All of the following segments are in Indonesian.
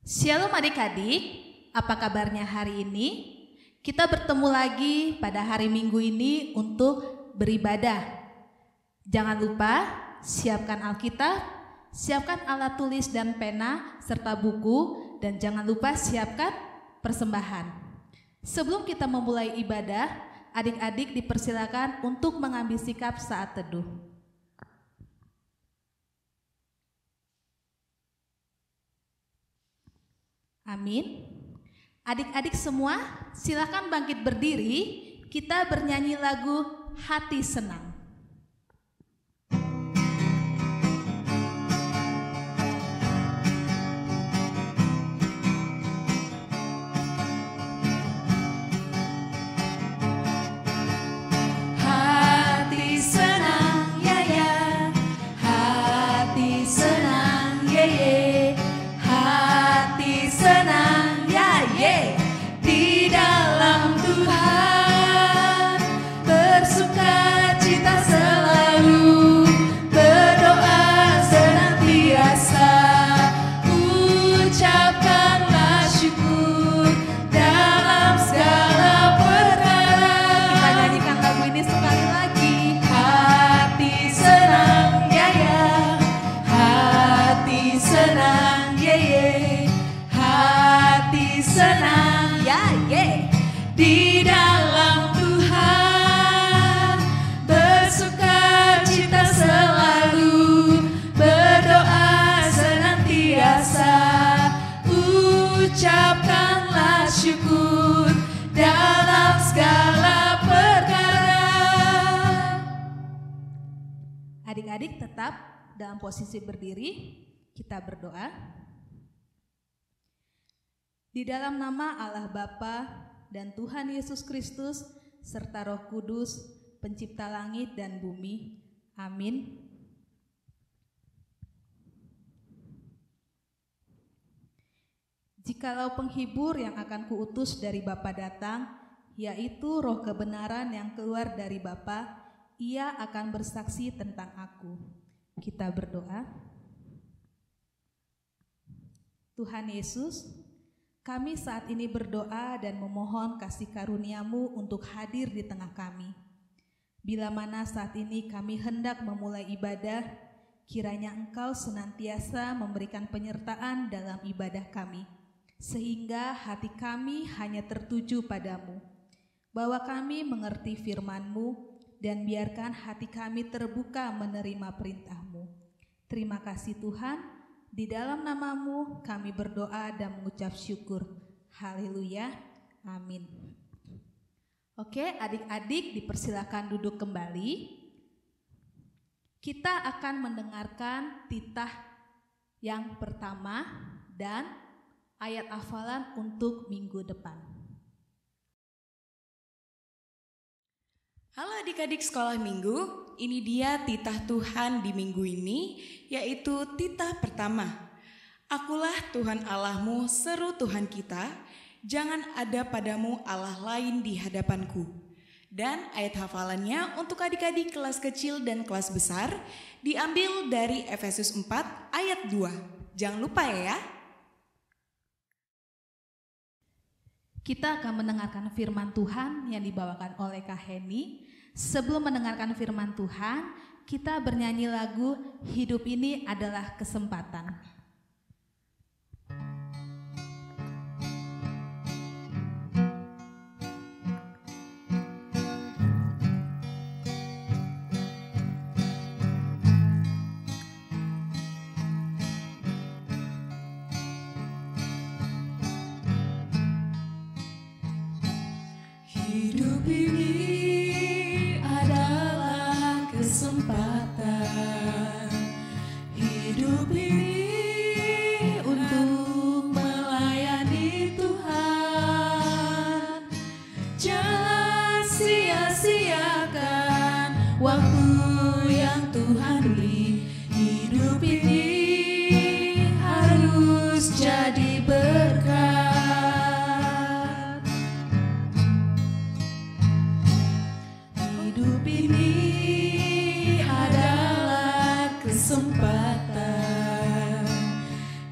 Shalom adik-adik, apa kabarnya hari ini? Kita bertemu lagi pada hari Minggu ini untuk beribadah. Jangan lupa siapkan Alkitab, siapkan alat tulis dan pena serta buku, dan jangan lupa siapkan persembahan. Sebelum kita memulai ibadah, adik-adik dipersilakan untuk mengambil sikap saat teduh. Amin. Adik-adik semua, silakan bangkit berdiri. Kita bernyanyi lagu Hati Senang. Adik-adik tetap dalam posisi berdiri, kita berdoa. Di dalam nama Allah Bapa dan Tuhan Yesus Kristus serta Roh Kudus, pencipta langit dan bumi. Amin. Jikalau penghibur yang akan kuutus dari Bapa datang, yaitu Roh kebenaran yang keluar dari Bapa, Ia akan bersaksi tentang aku. Kita berdoa. Tuhan Yesus, kami saat ini berdoa dan memohon kasih karunia-Mu untuk hadir di tengah kami. Bila mana saat ini kami hendak memulai ibadah, kiranya Engkau senantiasa memberikan penyertaan dalam ibadah kami, sehingga hati kami hanya tertuju padamu, bahwa kami mengerti firman-Mu, dan biarkan hati kami terbuka menerima perintah-Mu. Terima kasih Tuhan, di dalam nama-Mu kami berdoa dan mengucap syukur. Haleluya, amin. Oke, adik-adik dipersilakan duduk kembali. Kita akan mendengarkan titah yang pertama dan ayat hafalan untuk minggu depan. Halo adik-adik sekolah minggu, ini dia titah Tuhan di minggu ini, yaitu titah pertama. Akulah Tuhan Allahmu, seru Tuhan kita, jangan ada padamu Allah lain di hadapanku. Dan ayat hafalannya untuk adik-adik kelas kecil dan kelas besar, diambil dari Efesus 4 ayat 2. Jangan lupa ya. Kita akan mendengarkan firman Tuhan yang dibawakan oleh Kak Heni. Sebelum mendengarkan firman Tuhan, kita bernyanyi lagu Hidup Ini Adalah Kesempatan. Hidup ini adalah kesempatan. Hidup ini untuk melayani Tuhan. Jangan sia-siakan waktu yang Tuhan beri. Hidup ini harus jadi berkat. Hidup ini adalah kesempatan.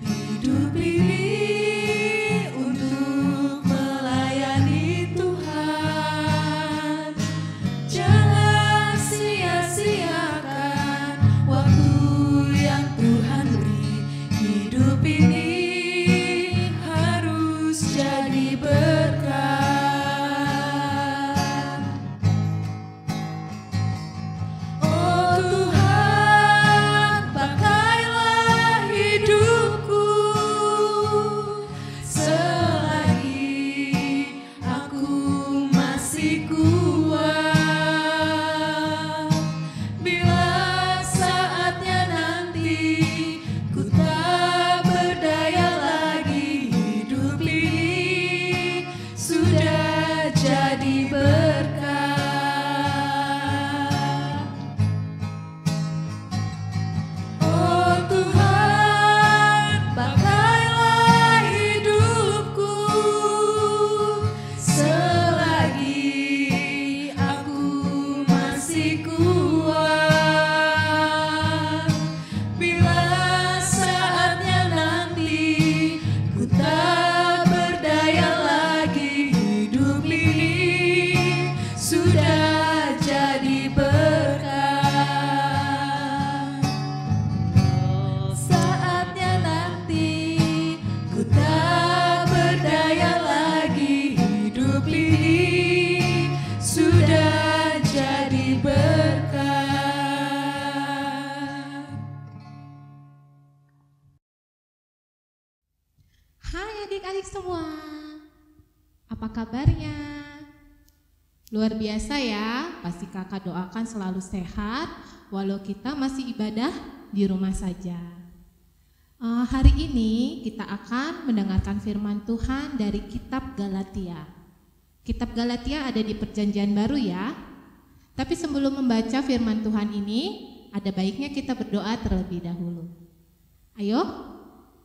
Hidup ini kabarnya? Luar biasa ya, pasti kakak doakan selalu sehat walau kita masih ibadah di rumah saja. Hari ini kita akan mendengarkan firman Tuhan dari kitab Galatia. Kitab Galatia ada di Perjanjian Baru ya. Tapi sebelum membaca firman Tuhan ini, ada baiknya kita berdoa terlebih dahulu. Ayo,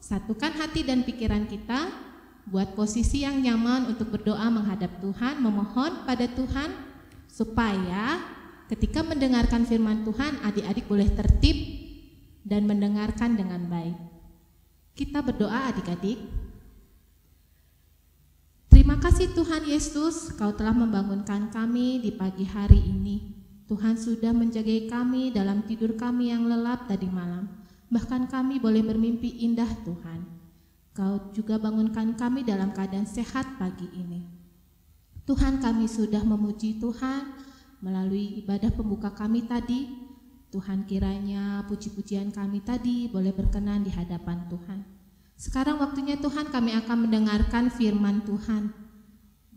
satukan hati dan pikiran kita. Buat posisi yang nyaman untuk berdoa menghadap Tuhan, memohon pada Tuhan supaya ketika mendengarkan firman Tuhan, adik-adik boleh tertib dan mendengarkan dengan baik. Kita berdoa adik-adik. Terima kasih Tuhan Yesus, Kau telah membangunkan kami di pagi hari ini. Tuhan sudah menjaga kami dalam tidur kami yang lelap tadi malam. Bahkan kami boleh bermimpi indah Tuhan. Kau juga bangunkan kami dalam keadaan sehat pagi ini. Tuhan, kami sudah memuji Tuhan melalui ibadah pembuka kami tadi. Tuhan, kiranya puji-pujian kami tadi boleh berkenan di hadapan Tuhan. Sekarang waktunya Tuhan kami akan mendengarkan firman Tuhan.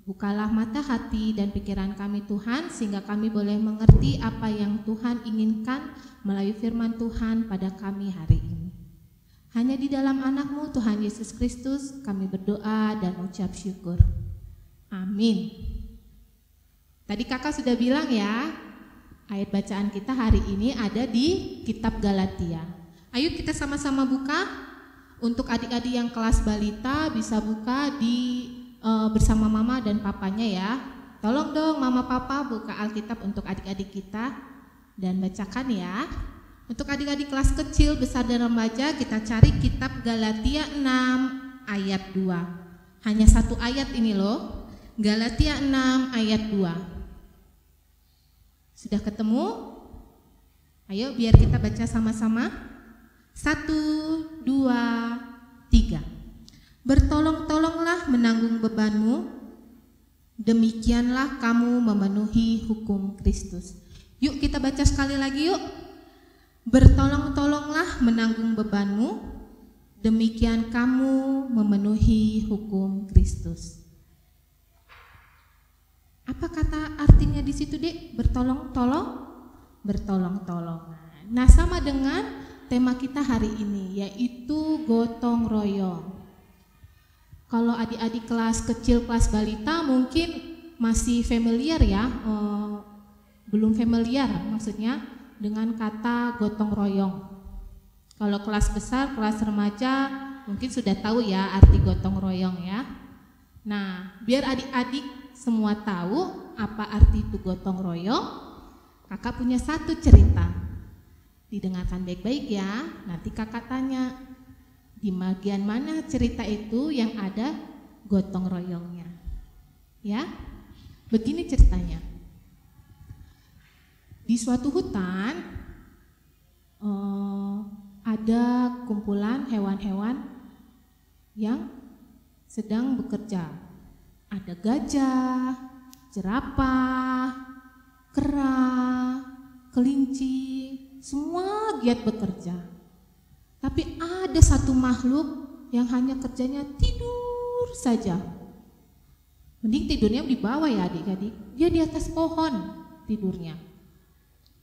Bukalah mata hati dan pikiran kami Tuhan, sehingga kami boleh mengerti apa yang Tuhan inginkan melalui firman Tuhan pada kami hari ini. Hanya di dalam anak-Mu Tuhan Yesus Kristus kami berdoa dan ucap syukur. Amin. Tadi kakak sudah bilang ya, ayat bacaan kita hari ini ada di kitab Galatia. Ayo kita sama-sama buka. Untuk adik-adik yang kelas balita bisa buka di bersama mama dan papanya ya. Tolong dong mama papa buka Alkitab untuk adik-adik kita dan bacakan ya. Untuk adik-adik kelas kecil, besar dan remaja, kita cari kitab Galatia 6 ayat 2. Hanya satu ayat ini loh. Galatia 6 ayat 2. Sudah ketemu? Ayo biar kita baca sama-sama. 1, 2, 3. Bertolong-tolonglah menanggung bebanmu, demikianlah kamu memenuhi hukum Kristus. Yuk kita baca sekali lagi yuk. Bertolong-tolonglah menanggung bebanmu, demikian kamu memenuhi hukum Kristus. Apa kata artinya di situ, Dek? Bertolong-tolong, bertolong-tolongan. Nah, sama dengan tema kita hari ini, yaitu gotong royong. Kalau adik-adik kelas kecil, kelas balita mungkin masih familiar ya, belum familiar maksudnya dengan kata gotong royong. Kalau kelas besar, kelas remaja mungkin sudah tahu ya arti gotong royong ya. Nah, biar adik-adik semua tahu apa arti itu gotong royong, kakak punya satu cerita. Didengarkan baik-baik ya. Nanti kakak tanya, di bagian mana cerita itu yang ada gotong royongnya. Ya, begini ceritanya. Di suatu hutan ada kumpulan hewan-hewan yang sedang bekerja. Ada gajah, jerapah, kera, kelinci, semua giat bekerja. Tapi ada satu makhluk yang hanya kerjanya tidur saja. Mending tidurnya di bawah ya adik-adik. Dia di atas pohon tidurnya.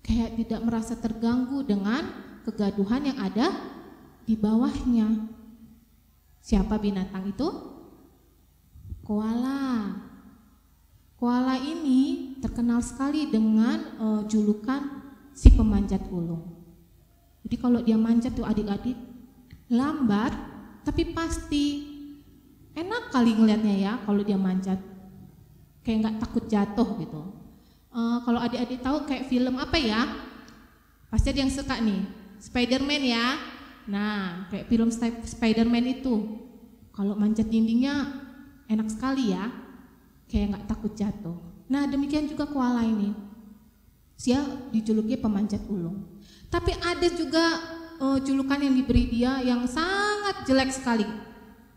Kayak tidak merasa terganggu dengan kegaduhan yang ada di bawahnya. Siapa binatang itu? Koala. Koala ini terkenal sekali dengan julukan si pemanjat ulung. Jadi kalau dia manjat tuh adik-adik, lambat tapi pasti. Enak kali ngelihatnya ya kalau dia manjat. Kayak nggak takut jatuh gitu. Kalau adik-adik tahu kayak film apa ya? Pasti ada yang suka nih, Spider-Man ya. Nah, kayak film Spider-Man itu, kalau manjat dindingnya enak sekali ya, kayak nggak takut jatuh. Nah, demikian juga koala ini, dia dijuluki pemanjat ulung. Tapi ada juga julukan yang diberi dia yang sangat jelek sekali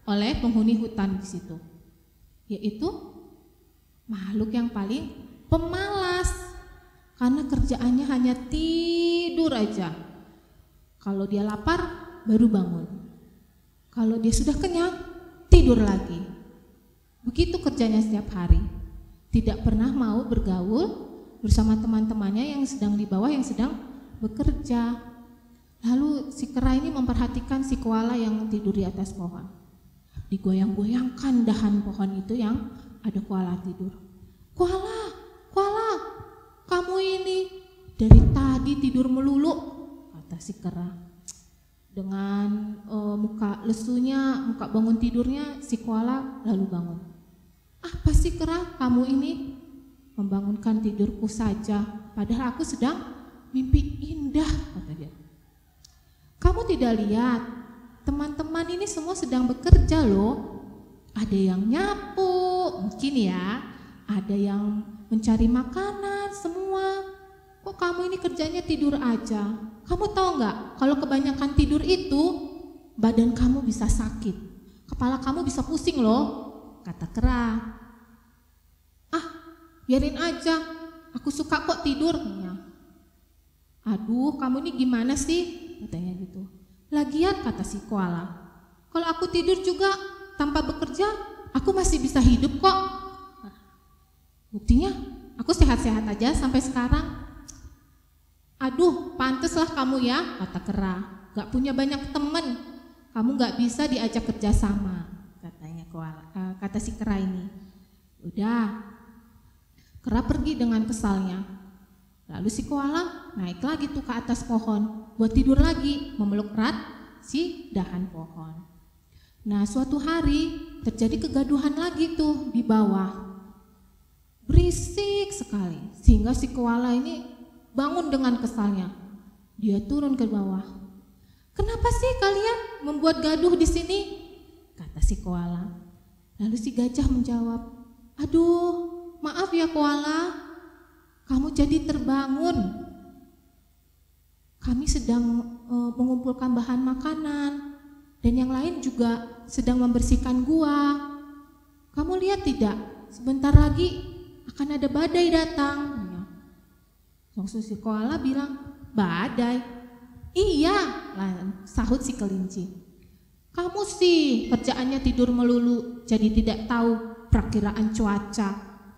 oleh penghuni hutan di situ, yaitu makhluk yang paling pemalas, karena kerjaannya hanya tidur aja. Kalau dia lapar baru bangun. Kalau dia sudah kenyang tidur lagi. Begitu kerjanya setiap hari. Tidak pernah mau bergaul bersama teman-temannya yang sedang di bawah, yang sedang bekerja. Lalu si kera ini memperhatikan si koala yang tidur di atas pohon. Digoyang-goyangkan dahan pohon itu yang ada koala tidur. Koala, koala, kamu ini dari tadi tidur melulu, kata si kera. Dengan muka lesunya, muka bangun tidurnya, si koala lalu bangun. Apa sih kera, kamu ini membangunkan tidurku saja, padahal aku sedang mimpi indah, kata dia. Kamu tidak lihat, teman-teman ini semua sedang bekerja loh. Ada yang nyapu, mungkin ya, ada yang mencari makanan, semua. Kok kamu ini kerjanya tidur aja? Kamu tahu nggak, kalau kebanyakan tidur itu, badan kamu bisa sakit, kepala kamu bisa pusing loh, kata kera. Biarin aja, aku suka kok tidur. Aduh, kamu ini gimana sih? Katanya gitu. Lagian, kata si koala, kalau aku tidur juga tanpa bekerja, aku masih bisa hidup kok. Buktinya, aku sehat-sehat aja sampai sekarang. Aduh, panteslah kamu ya, kata kera. Gak punya banyak temen, kamu gak bisa diajak kerja sama, katanya koala, kata si kera ini. Udah. Kera pergi dengan kesalnya. Lalu si koala naik lagi tuh ke atas pohon buat tidur lagi, memeluk erat si dahan pohon. Nah, suatu hari terjadi kegaduhan lagi tuh di bawah. Berisik sekali sehingga si koala ini bangun dengan kesalnya. Dia turun ke bawah. Kenapa sih kalian membuat gaduh di sini? Kata si koala. Lalu si gajah menjawab, aduh, maaf ya koala, kamu jadi terbangun. Kami sedang mengumpulkan bahan makanan dan yang lain juga sedang membersihkan gua. Kamu lihat tidak, sebentar lagi akan ada badai datang. Langsung si koala bilang, badai? Iya, sahut si kelinci. Kamu sih kerjaannya tidur melulu, jadi tidak tahu perakiraan cuaca,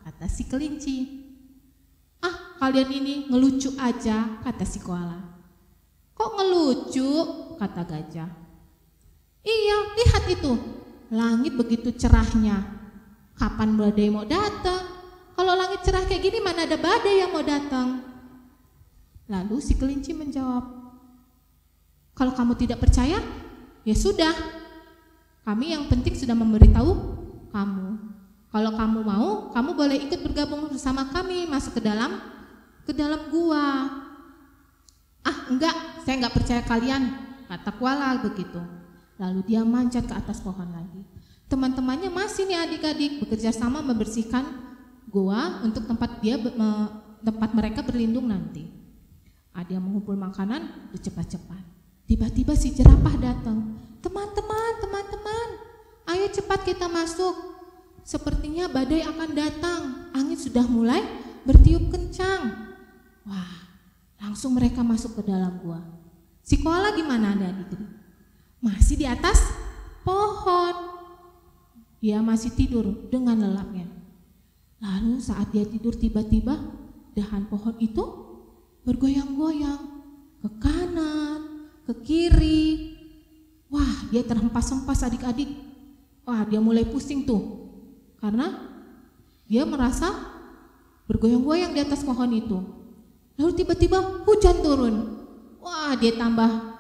kata si kelinci. Kalian ini ngelucu aja, kata si koala. Kok ngelucu, kata gajah. Iya, lihat itu, langit begitu cerahnya. Kapan badai mau datang? Kalau langit cerah kayak gini mana ada badai yang mau datang? Lalu si kelinci menjawab, kalau kamu tidak percaya, ya sudah. Kami yang penting sudah memberitahu kamu. Kalau kamu mau, kamu boleh ikut bergabung bersama kami masuk ke dalam gua. Enggak, saya enggak percaya kalian, kata koala begitu. Lalu dia manjat ke atas pohon lagi. Teman-temannya masih nih adik-adik bekerja sama membersihkan gua untuk tempat mereka berlindung nanti. Ada yang mengumpul makanan, cepat-cepat. Tiba-tiba si jerapah datang. Teman-teman, ayo cepat kita masuk. Sepertinya badai akan datang, angin sudah mulai bertiup kencang. Wah, langsung mereka masuk ke dalam gua. Si koala gimana adik-adik? Masih di atas pohon. Dia masih tidur dengan lelapnya. Lalu saat dia tidur tiba-tiba dahan pohon itu bergoyang-goyang ke kanan, ke kiri. Wah, dia terhempas-hempas adik-adik. Wah, dia mulai pusing tuh. Karena dia merasa bergoyang-goyang di atas pohon itu. Lalu tiba-tiba hujan turun. Wah, dia tambah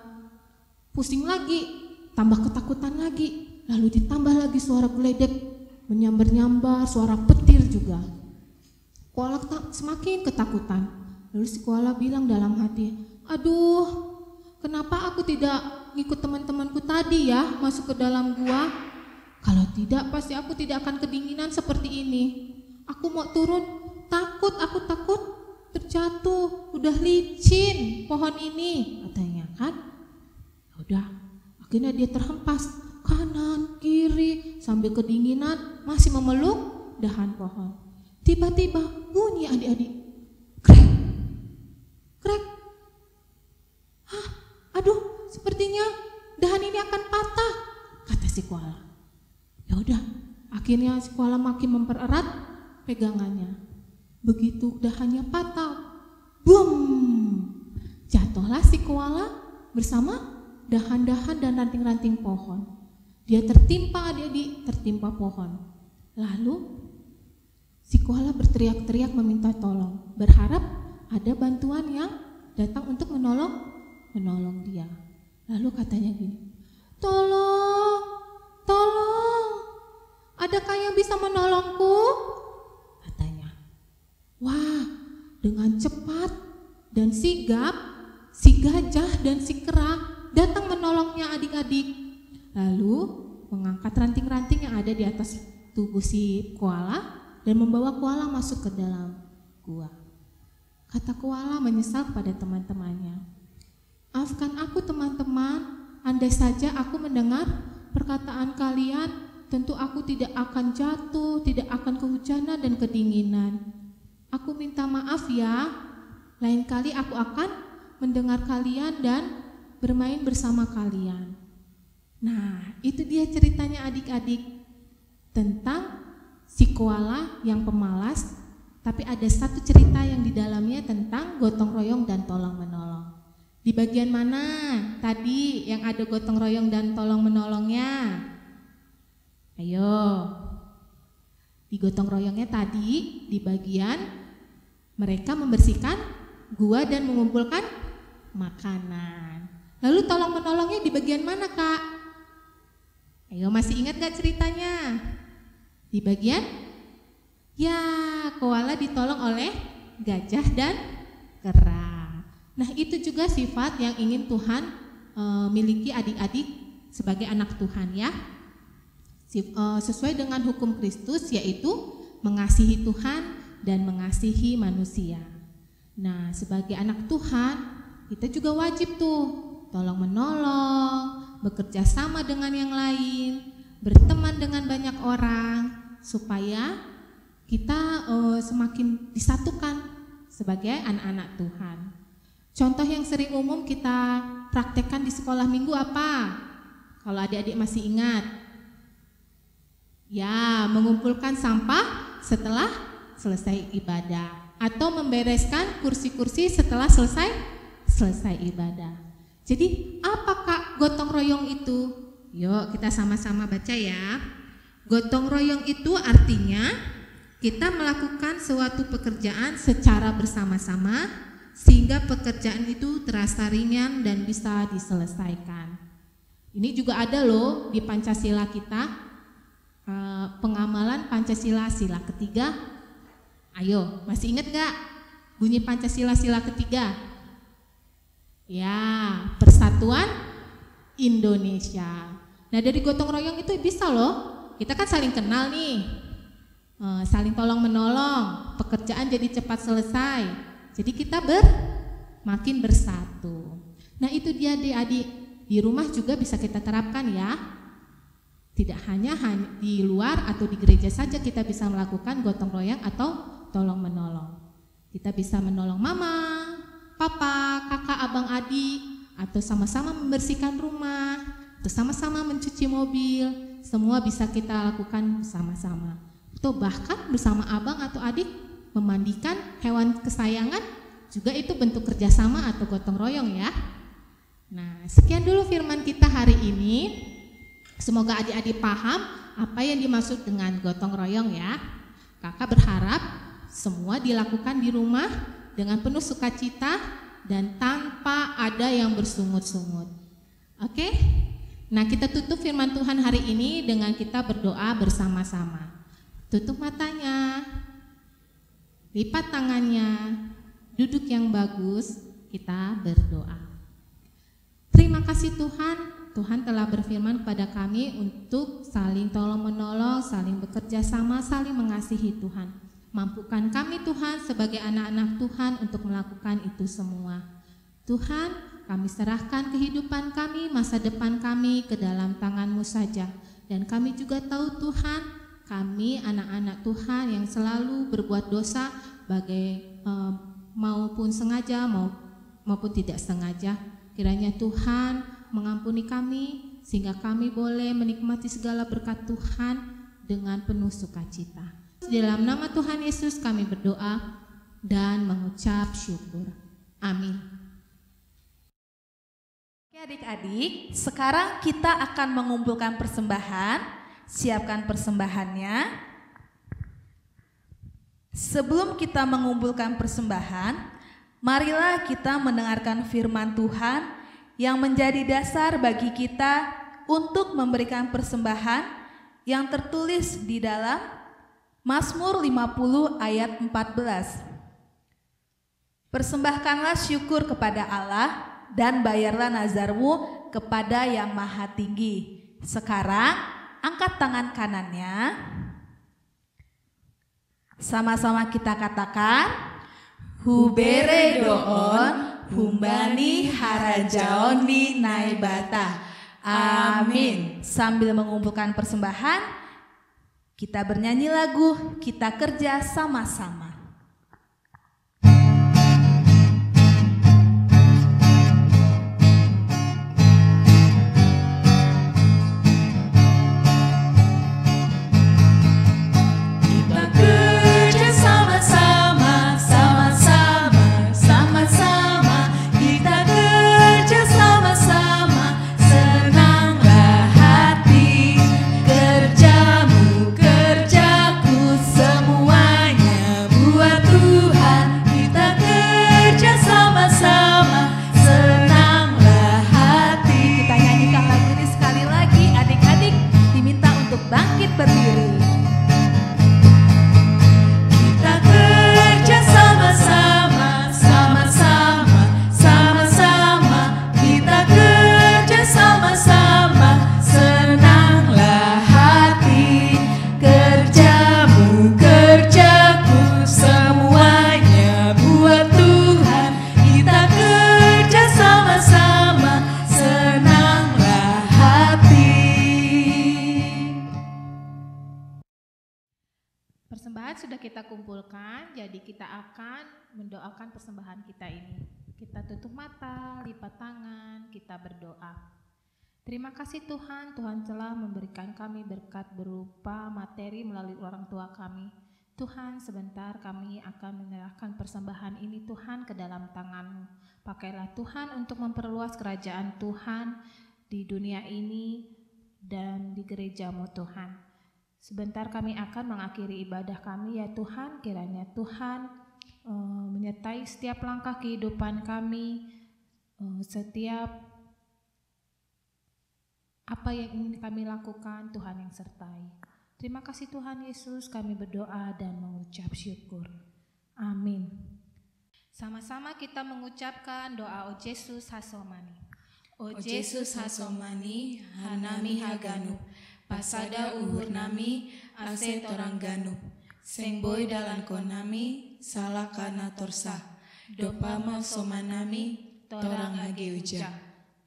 pusing lagi, tambah ketakutan lagi. Lalu ditambah lagi suara geledek, menyambar-nyambar, suara petir juga. Koala semakin ketakutan. Lalu si koala bilang dalam hati, aduh, kenapa aku tidak ngikut teman-temanku tadi ya masuk ke dalam gua? Kalau tidak, pasti aku tidak akan kedinginan seperti ini. Aku mau turun, aku takut terjatuh, udah licin pohon ini, katanya kan. Udah, akhirnya dia terhempas kanan, kiri, sambil kedinginan masih memeluk dahan pohon. Tiba-tiba bunyi adik-adik, krek, krek. Aduh, sepertinya dahan ini akan patah, kata si koala. Ya udah, Akhirnya si koala makin mempererat pegangannya. Begitu dahannya patah, boom, jatuhlah si koala bersama dahan-dahan dan ranting-ranting pohon. Dia tertimpa pohon. Lalu si koala berteriak-teriak meminta tolong, berharap ada bantuan yang datang untuk menolong dia. Lalu katanya gini, tolong, adakah yang bisa menolongku? Katanya. Wah, dengan cepat dan sigap, si gajah dan si kera datang menolongnya adik-adik. Lalu mengangkat ranting-ranting yang ada di atas tubuh si koala dan membawa koala masuk ke dalam gua. Kata koala menyesal kepada teman-temannya. Maafkan aku teman-teman, andai saja aku mendengar perkataan kalian, tentu aku tidak akan jatuh, tidak akan kehujanan dan kedinginan. Aku minta maaf ya, lain kali aku akan mendengar kalian dan bermain bersama kalian. Nah, itu dia ceritanya adik-adik tentang si koala yang pemalas, tapi ada satu cerita yang di dalamnya tentang gotong royong dan tolong menolong. Di bagian mana tadi yang ada gotong royong dan tolong menolongnya? Ayo. Di gotong royongnya tadi di bagian mereka membersihkan gua dan mengumpulkan makanan. Lalu tolong menolongnya di bagian mana, Kak? Ayo, masih ingat gak ceritanya? Di bagian ya, koala ditolong oleh gajah dan kera. Nah, itu juga sifat yang ingin Tuhan miliki adik-adik sebagai anak Tuhan ya. Sesuai dengan hukum Kristus, yaitu mengasihi Tuhan dan mengasihi manusia. Nah, sebagai anak Tuhan, kita juga wajib tuh tolong menolong, bekerja sama dengan yang lain, berteman dengan banyak orang, supaya kita semakin disatukan sebagai anak-anak Tuhan. Contoh yang sering umum kita praktekkan di sekolah minggu apa? Kalau adik-adik masih ingat? Ya, mengumpulkan sampah setelah selesai ibadah atau membereskan kursi-kursi setelah selesai ibadah. Jadi, apakah gotong royong itu? Yuk, kita sama-sama baca ya. Gotong royong itu artinya kita melakukan suatu pekerjaan secara bersama-sama sehingga pekerjaan itu terasa ringan dan bisa diselesaikan. Ini juga ada loh di Pancasila kita. Pengamalan Pancasila sila ketiga. Ayo, masih ingat gak bunyi Pancasila sila ketiga? Ya, Persatuan Indonesia. Nah, dari gotong royong itu bisa loh. Kita kan saling kenal nih, saling tolong menolong, pekerjaan jadi cepat selesai. Jadi kita makin bersatu. Nah, itu dia adik-adik, di rumah juga bisa kita terapkan ya. Tidak hanya di luar atau di gereja saja kita bisa melakukan gotong royong atau tolong menolong. Kita bisa menolong mama, papa, kakak, abang, adik, atau sama-sama membersihkan rumah, atau sama-sama mencuci mobil. Semua bisa kita lakukan bersama-sama. Atau bahkan bersama abang atau adik memandikan hewan kesayangan, juga itu bentuk kerjasama atau gotong royong ya. Nah, sekian dulu firman kita hari ini. Semoga adik-adik paham apa yang dimaksud dengan gotong royong ya. Kakak berharap semua dilakukan di rumah dengan penuh sukacita dan tanpa ada yang bersungut-sungut. Oke? Nah, kita tutup firman Tuhan hari ini dengan kita berdoa bersama-sama. Tutup matanya, lipat tangannya, duduk yang bagus, kita berdoa. Terima kasih Tuhan. Tuhan telah berfirman kepada kami untuk saling tolong menolong, saling bekerja sama, saling mengasihi Tuhan. Mampukan kami Tuhan sebagai anak-anak Tuhan untuk melakukan itu semua. Tuhan, kami serahkan kehidupan kami, masa depan kami ke dalam tangan-Mu saja. Dan kami juga tahu Tuhan, kami anak-anak Tuhan yang selalu berbuat dosa maupun sengaja maupun tidak sengaja. Kiranya Tuhan mengampuni kami sehingga kami boleh menikmati segala berkat Tuhan dengan penuh sukacita. Di dalam nama Tuhan Yesus kami berdoa dan mengucap syukur. Amin. Oke adik-adik, sekarang kita akan mengumpulkan persembahan. Siapkan persembahannya. Sebelum kita mengumpulkan persembahan, marilah kita mendengarkan firman Tuhan yang menjadi dasar bagi kita untuk memberikan persembahan yang tertulis di dalam Mazmur 50 ayat 14. Persembahkanlah syukur kepada Allah dan bayarlah nazarmu kepada Yang Maha Tinggi. Sekarang angkat tangan kanannya. Sama-sama kita katakan, Hubere doon, humbani harajaoni naibata. Amin. Sambil mengumpulkan persembahan, kita bernyanyi lagu Kita Kerja Sama-sama. Persembahan sudah kita kumpulkan, jadi kita akan mendoakan persembahan kita ini. Kita tutup mata, lipat tangan, kita berdoa. Terima kasih Tuhan, Tuhan telah memberikan kami berkat berupa materi melalui orang tua kami. Tuhan, sebentar kami akan menyerahkan persembahan ini Tuhan ke dalam tangan-Mu. Pakailah Tuhan untuk memperluas kerajaan Tuhan di dunia ini dan di gereja-Mu Tuhan. Sebentar kami akan mengakhiri ibadah kami ya Tuhan, kiranya Tuhan menyertai setiap langkah kehidupan kami, setiap apa yang ingin kami lakukan Tuhan yang sertai. Terima kasih Tuhan Yesus, kami berdoa dan mengucap syukur. Amin. Sama-sama kita mengucapkan doa O Yesus Hasomani. O Yesus Hasomani, Hanami Haganup. Pasada uhur nami, ase torang ganup. Seng boy dalan konami, salah kana torsa. Dopama somanami, torang age uja.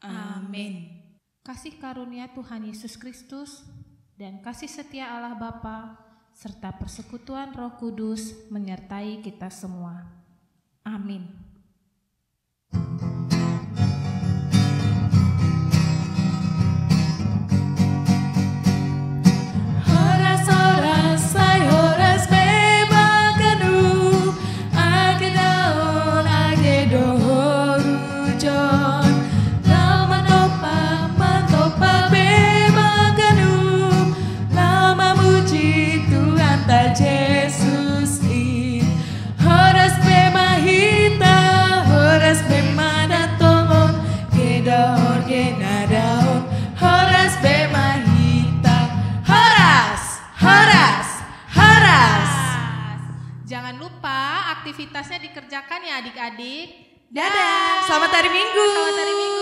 Amin. Kasih karunia Tuhan Yesus Kristus dan kasih setia Allah Bapa serta persekutuan Roh Kudus menyertai kita semua. Amin. Jangan lupa aktivitasnya dikerjakan ya adik-adik. Dadah, selamat hari Minggu. Selamat hari Minggu.